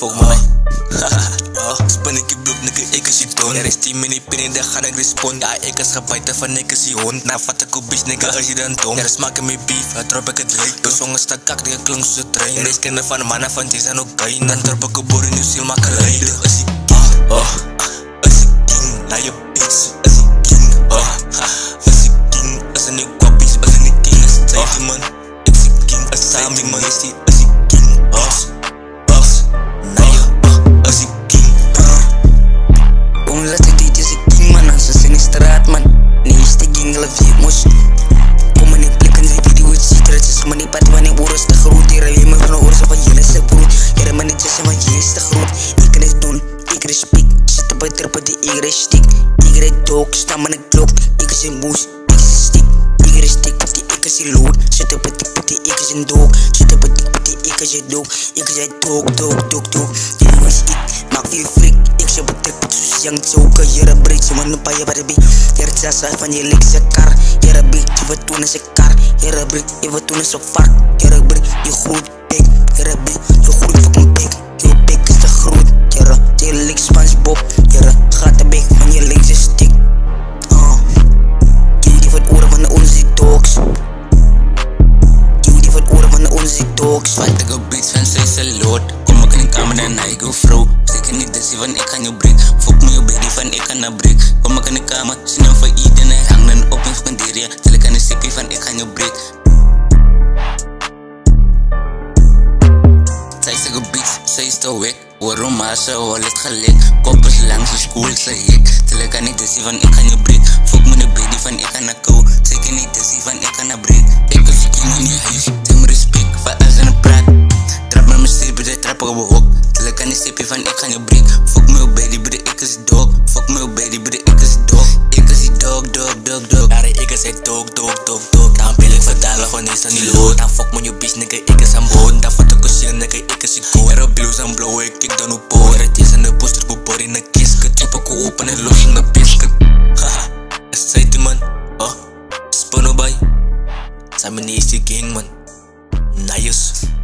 Fuck man. Spin ik die blok, nigga, ik is die don. Er is 10 minuten binnen, dan ga ik respond. Ja, ik is gebuiten van ik is die hond. Nou, vat ik op bitch, nigga, is je dan dom. Er is maken met beef, dan drop ik het leuk. De zongen staat kak, die klonk zo'n trein. Er is kinderen van mannen van die zijn ook gein. Dan drop ik een boer in uw ziel, maak een leiden. Is die king, is die king, naar je bitch. Is die king, is die king. Is er niet kwappies, is er niet king. Is het tijd, man. Is die king, is Sammy, man. Is die king, sta met een klok, ik is een moes, ik is een stick, ik is stick, ik is een lood, zit op het tikpatty, ik is een dog, zit op het tikpatty, ik is een dog, ik is een dog, die is ik, maak veel freak, ik zit op het tikpatty, zoals yang zoeken, jere breed, zo man op je barbie, jere zes van je likse kar, jere breed, je wat toen is een kar, jere breed, je wat toen is een vark, jere breed, je groeit pik, jere breed, je groeit fucking pik, je pik is te groot, jere links SpongeBob, jere gaat de bek van je linkse stick. Vat ik op beats van zij ze lood. Kom ik in de kamer en hij go vrouw. Zeker niet dus van ik kan je break. Fuck me op baby van ik kan na break. Kom ik in de kamer, zie hem voor eten en hij hangt dan op in spanderia. Tel ik aan de sikkie van ik kan je break. Zij zegt op beats, zij is te wek. Waarom maar ze wallet gelijk. Kop is langs de school, ze hek. Tel ik aan de dus van ik kan je break. Fuck me op baby van ik kan na kou. Zeker niet dus van ik kan na break. Ik is king in je huis, zeg me respect. Trap met mijn streep, de trap op mijn hok. Tel ik aan die streepje van ik ga je break. Fuck me op baby, broer, ik is dog. Fuck me op baby, broer, ik is dog. Ik is die dog. Daar ik is het dog. Dan wil ik vertalen, gewoon is aan die lood. Dan fuck me je bitch, nigga, ik is aan boord. Dan vat ik een shit, nigga, ik is die goal. Er op blues en blauw, ik kijk dan op poor. Het is aan de poster, boor in een kisket. Chop ik open en los in een biscuit. Haha, is het tijd, man. Spin op bij. Zijn mijn eerste gang, man. Nice.